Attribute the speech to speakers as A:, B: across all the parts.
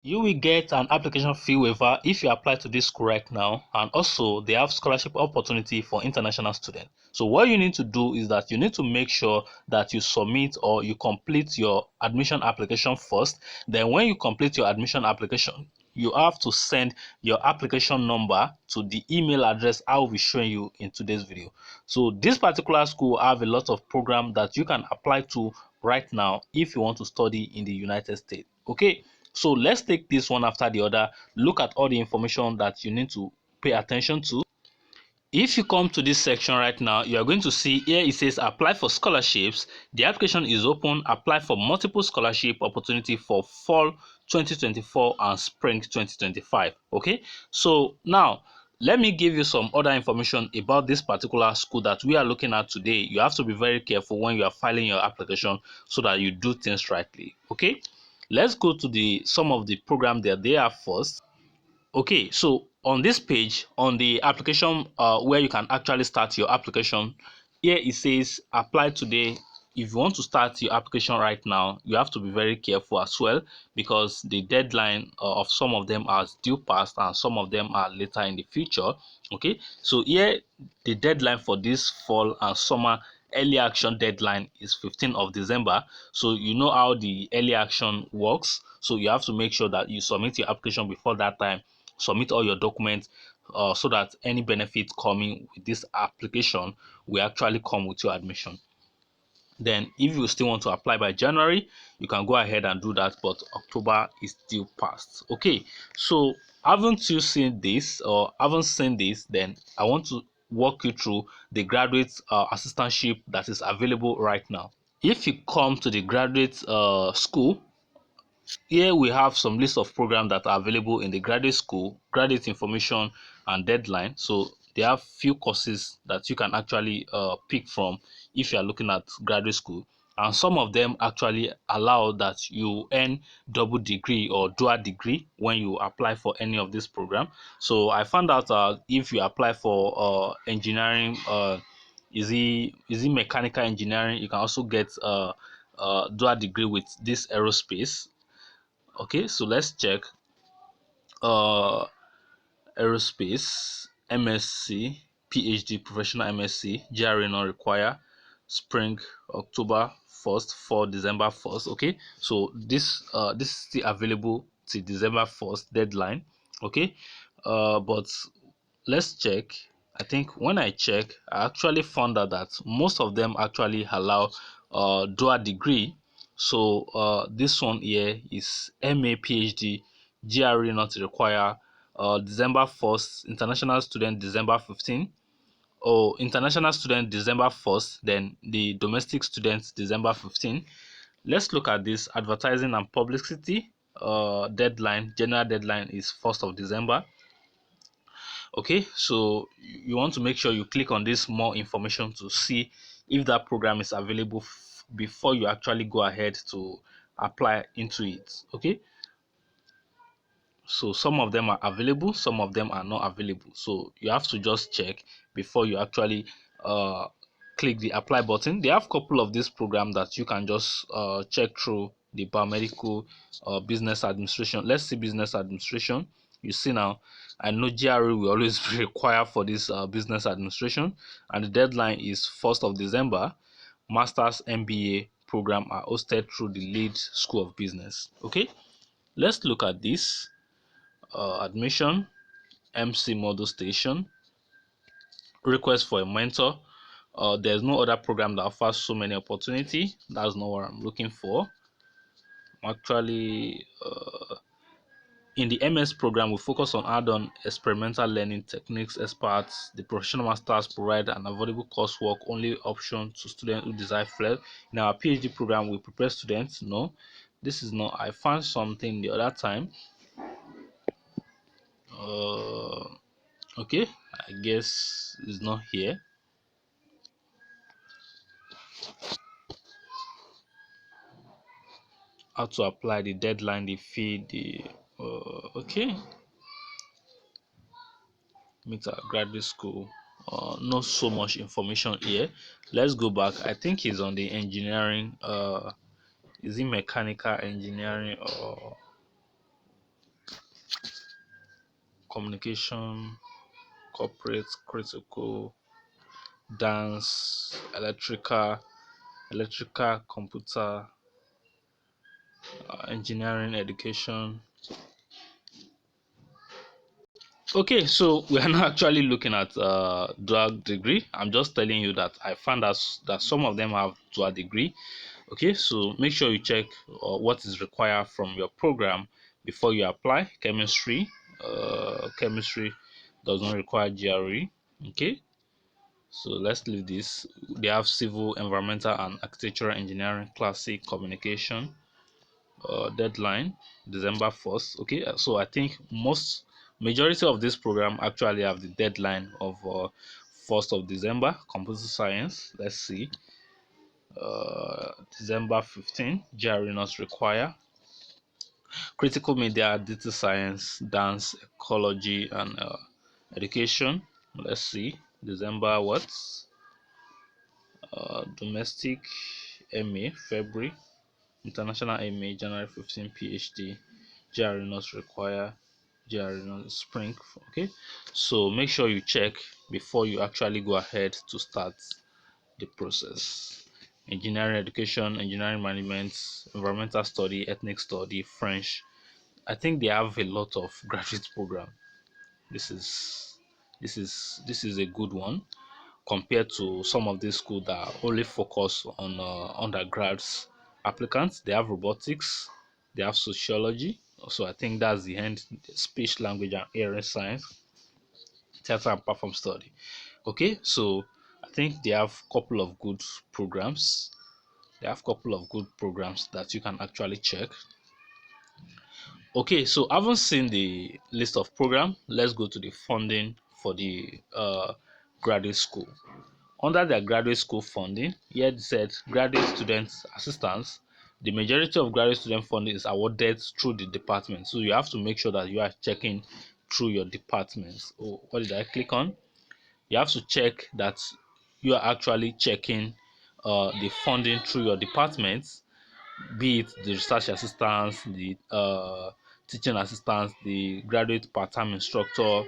A: You will get an application fee waiver if you apply to this school right now, and also they have scholarship opportunity for international students. So what you need to do is that you need to make sure that you submit or you complete your admission application first. Then when you complete your admission application, you have to send your application number to the email address I will be showing you in today's video. So this particular school have a lot of programs that you can apply to right now if you want to study in the United States. Okay, so let's take this one after the other, look at all the information that you need to pay attention to. If you come to this section right now, you are going to see here it says apply for scholarships. The application is open. Apply for multiple scholarship opportunity for fall 2024 and spring 2025. Okay, so now let me give you some other information about this particular school that we are looking at today. You have to be very careful when you are filing your application so that you do things rightly. Okay, let's go to the some of the program that they are first. Okay, so on this page, on the application where you can actually start your application, here it says apply today. If you want to start your application right now, you have to be very careful as well, because the deadline of some of them are due past and some of them are later in the future. Okay, so here the deadline for this fall and summer early action deadline is 15th of December. So you know how the early action works, so you have to make sure that you submit your application before that time. Submit all your documents so that any benefit coming with this application will actually come with your admission. Then if you still want to apply by January, you can go ahead and do that, but October is still past. Okay, so haven't you seen this or haven't seen this, then I want to walk you through the graduate assistantship that is available right now. If you come to the graduate school, here we have some list of programs that are available in the graduate school, graduate information and deadline. So they have few courses that you can actually pick from if you are looking at graduate school. And some of them actually allow that you earn double degree or dual degree when you apply for any of this program. So I found out if you apply for engineering, is it mechanical engineering, you can also get dual degree with this aerospace. Okay, so let's check uh aerospace MSc, PhD, professional MSc, GRE not require, spring October 1st for December 1st. Okay, so this is still available till December 1st deadline. Okay, but let's check. I think when I check, I actually found out that most of them actually allow dual degree. So this one here is MA, PhD, GRE not require, December 1st, international student December 15th, or international student December 1st, then the domestic students December 15th. Let's look at this advertising and publicity deadline. General deadline is 1st of December. Okay, so you want to make sure you click on this more information to see if that program is available before you actually go ahead to apply into it. Okay, so some of them are available, some of them are not available, so you have to just check before you actually uh click the apply button. They have a couple of this program that you can just check through: the biomedical, business administration. Let's see business administration. You see now, I know GRE will always be required for this business administration, and the deadline is 1st of December. Masters MBA program are hosted through the lead school of business. Okay, let's look at this admission, MC model station, request for a mentor. There's no other program that offers so many opportunity. That's not what I'm looking for. Actually, in the MS program, we focus on add-on experimental learning techniques. Experts, the professional masters provide an affordable coursework only option to students who desire flex. In our PhD program, we prepare students. No, this is not. I found something the other time. Okay, I guess it's not here. How to apply, the deadline, the fee, the okay, meet our graduate school. Not so much information here. Let's go back. I think it's on the engineering. Is it mechanical engineering or communication, corporate, critical, dance, electrical, computer, engineering, education. Okay, so we are not actually looking at dual degree. I'm just telling you that I found out that some of them have dual degree. Okay, so make sure you check what is required from your program before you apply. Chemistry does not require GRE. Okay, so let's leave this. They have civil, environmental, and architectural engineering, classic, communication. Deadline December 1st. Okay, so I think majority of this program actually have the deadline of 1st of December. Computer science, let's see, December 15th. GRE not require. Critical media, data science, dance, ecology, and education, let's see, December what, domestic, MA February, international MA January 15, PhD, GRE not require, GRE not spring. Okay, so make sure you check before you actually go ahead to start the process. Engineering education, engineering management, environmental study, ethnic study, French. I think they have a lot of graduate program. This is a good one compared to some of these schools that only focus on undergrads applicants. They have robotics, they have sociology. So I think that's the end. Speech, language, and hearing science, theater and perform study. Okay, so I think they have couple of good programs. They have couple of good programs that you can actually check. Okay, so I haven't seen the list of program. Let's go to the funding for the graduate school. Under their graduate school funding, here it said graduate student assistance. The majority of graduate student funding is awarded through the department. So you have to make sure that you are checking through your departments. Oh, what did I click on? You have to check that you are actually checking the funding through your departments, be it the research assistants, the teaching assistants, the graduate part-time instructor.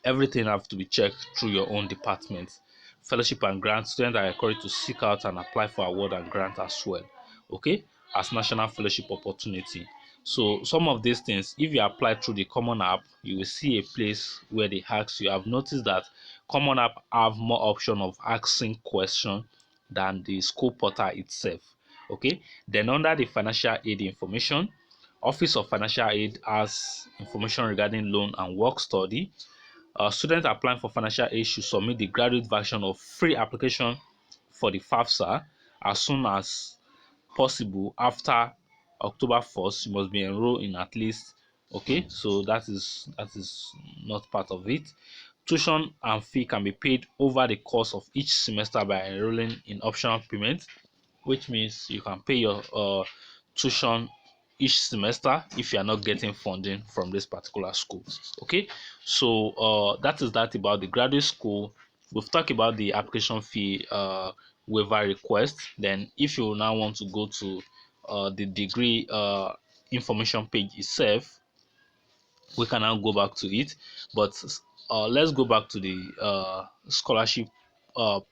A: Everything have to be checked through your own department. Fellowship and grant, students are encouraged to seek out and apply for award and grant as well. Okay, as national fellowship opportunity. So some of these things, if you apply through the Common App, you will see a place where they ask you. I've noticed that Common App have more option of asking question than the school portal itself. Okay, then under the financial aid information, Office of Financial Aid has information regarding loan and work study. Students applying for financial aid should submit the graduate version of free application for the FAFSA as soon as possible after October 1st. You must be enrolled in at least. Okay, so that is not part of it. Tuition and fee can be paid over the course of each semester by enrolling in optional payment, which means you can pay your tuition each semester if you are not getting funding from this particular school. Okay, so that is that about the graduate school. We've talked about the application fee waiver request. Then if you now want to go to the degree information page itself, we can now go back to it. But let's go back to the scholarship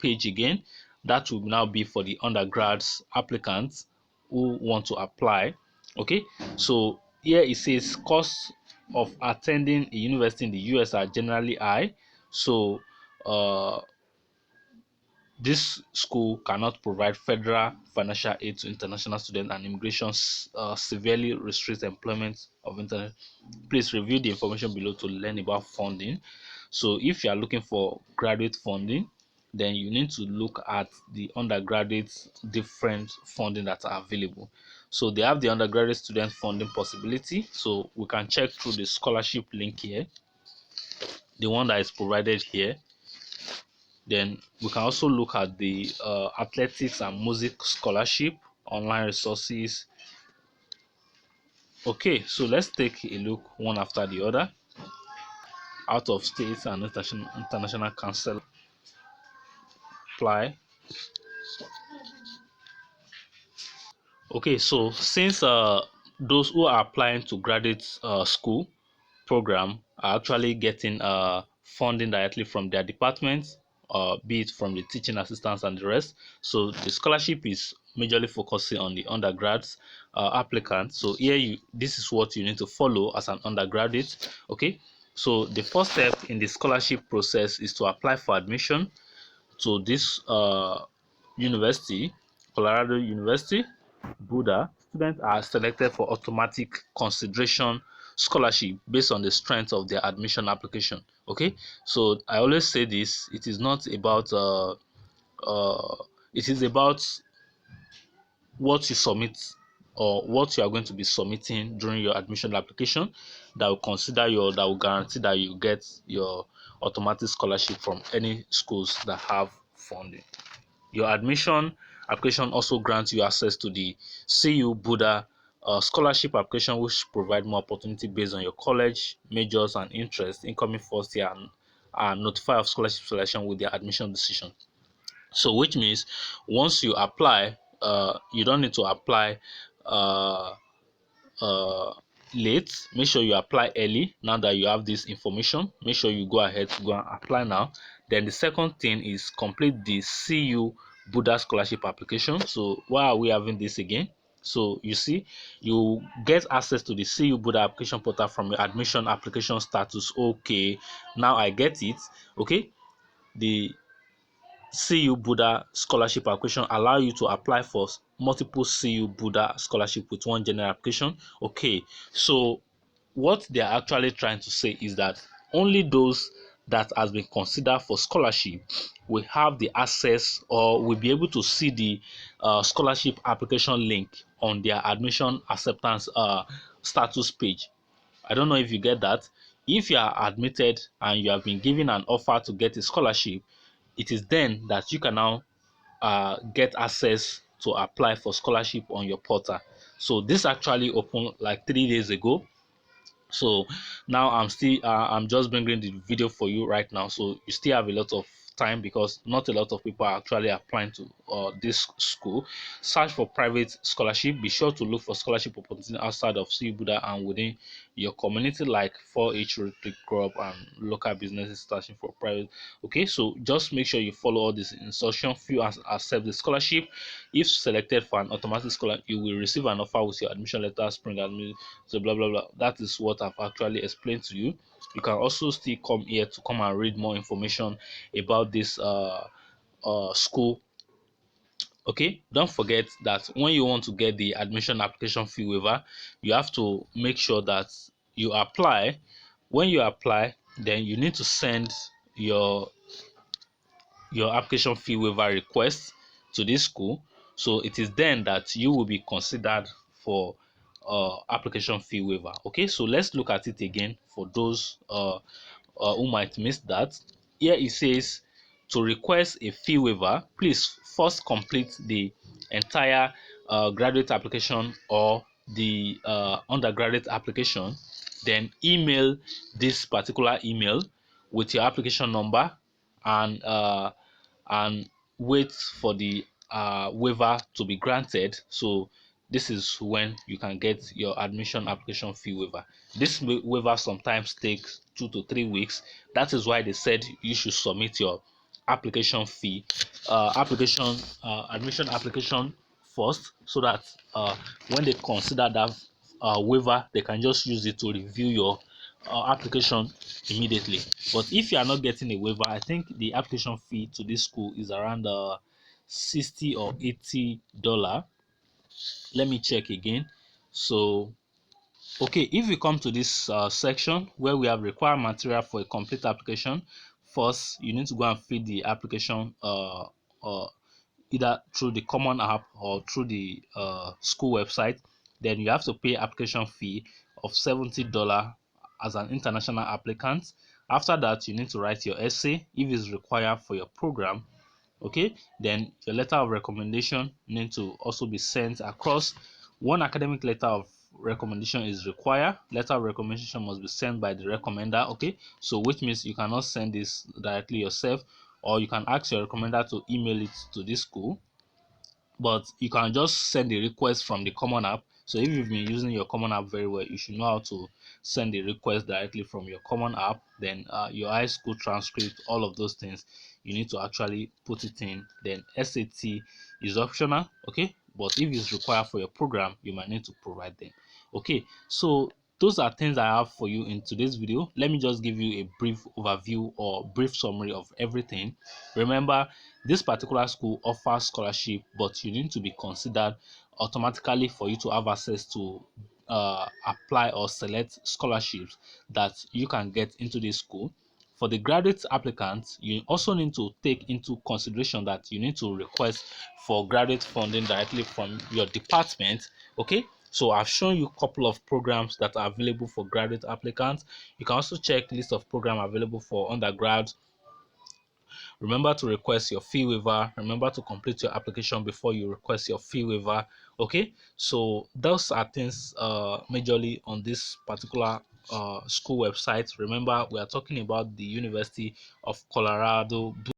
A: page again. That will now be for the undergrads applicants who want to apply. Okay, so here it says costs of attending a university in the US are generally high. So this school cannot provide federal financial aid to international students, and immigration severely restricts employment of international. Please review the information below to learn about funding. So if you are looking for graduate funding, then you need to look at the undergraduate different funding that are available. So they have the undergraduate student funding possibility. So we can check through the scholarship link here, the one that is provided here. Then we can also look at the athletics and music scholarship, online resources. Okay, so let's take a look one after the other. Out of state and international council apply. Okay, so since those who are applying to graduate school program are actually getting funding directly from their departments, be it from the teaching assistants and the rest. So the scholarship is majorly focusing on the undergrads applicants. So here this is what you need to follow as an undergraduate. Okay, so the first step in the scholarship process is to apply for admission to this university, Colorado University, Boulder. Students are selected for automatic consideration scholarship based on the strength of their admission application. Okay, so I always say this: it is not about it is about what you submit or what you are going to be submitting during your admission application that will that will guarantee that you get your automatic scholarship from any schools that have funding. Your admission application also grants you access to the CU Buddha scholarship application, which provide more opportunity based on your college majors and interests. Incoming first year and notify of scholarship selection with their admission decision. So, which means once you apply, you don't need to apply uh, uh, late. Make sure you apply early. Now that you have this information, make sure you go ahead to go and apply now. Then the second thing is complete the CU Buddha scholarship application. So why are we having this again? So you see, you get access to the CU Buddha application portal from your admission application status. Okay, now I get it. Okay, the CU Buddha scholarship application allow you to apply for multiple CU Buddha scholarship with one general application. Okay, so what they are actually trying to say is that only those that has been considered for scholarship will have the access or will be able to see the scholarship application link on their admission acceptance status page. I don't know if you get that. If you are admitted and you have been given an offer to get a scholarship, it is then that you can now get access to apply for scholarship on your portal. So this actually opened like 3 days ago. So now I'm just bringing the video for you right now, so you still have a lot of time because not a lot of people are actually applying to this school. Search for private scholarship. Be sure to look for scholarship opportunities outside of CU Buddha and within your community, like 4H Rotary Club and local businesses searching for private. Okay, so just make sure you follow all this instruction. Few accept the scholarship. If selected for an automatic scholarship, you will receive an offer with your admission letter, spring admission, so blah blah blah. That is what I've actually explained to you. You can also still come here to come and read more information about this school. Okay, don't forget that when you want to get the admission application fee waiver, you have to make sure that you apply. When you apply, then you need to send your application fee waiver request to this school. So it is then that you will be considered for application fee waiver. Okay, so let's look at it again for those who might miss that. Here it says to request a fee waiver, please first complete the entire graduate application or the undergraduate application, then email this particular email with your application number and wait for the waiver to be granted. So this is when you can get your admission application fee waiver. This waiver sometimes takes 2 to 3 weeks. That is why they said you should submit your application fee admission application first, so that when they consider that waiver, they can just use it to review your application immediately. But if you are not getting a waiver, I think the application fee to this school is around 60 or $80. Let me check again. So okay, if we come to this section where we have required material for a complete application, first you need to go and fill the application either through the common app or through the school website. Then you have to pay application fee of $70 as an international applicant. After that, you need to write your essay if it's required for your program. Okay, then your letter of recommendation need to also be sent across. One academic letter of recommendation is required. Letter of recommendation must be sent by the recommender. Okay, so which means you cannot send this directly yourself, or you can ask your recommender to email it to this school, but you can just send the request from the common app. So if you've been using your common app very well, you should know how to send a request directly from your common app. Then your high school transcript, all of those things, you need to actually put it in. Then SAT is optional, okay, but if it's required for your program, you might need to provide them. Okay, so those are things I have for you in today's video. Let me just give you a brief overview or brief summary of everything. Remember, this particular school offers scholarship, but you need to be considered automatically for you to have access to apply or select scholarships that you can get into this school. For the graduate applicants, you also need to take into consideration that you need to request for graduate funding directly from your department. Okay, so I've shown you a couple of programs that are available for graduate applicants. You can also check list of programs available for undergrads. Remember to request your fee waiver. Remember to complete your application before you request your fee waiver. Okay, so those are things majorly on this particular school website. Remember, we are talking about the University of Colorado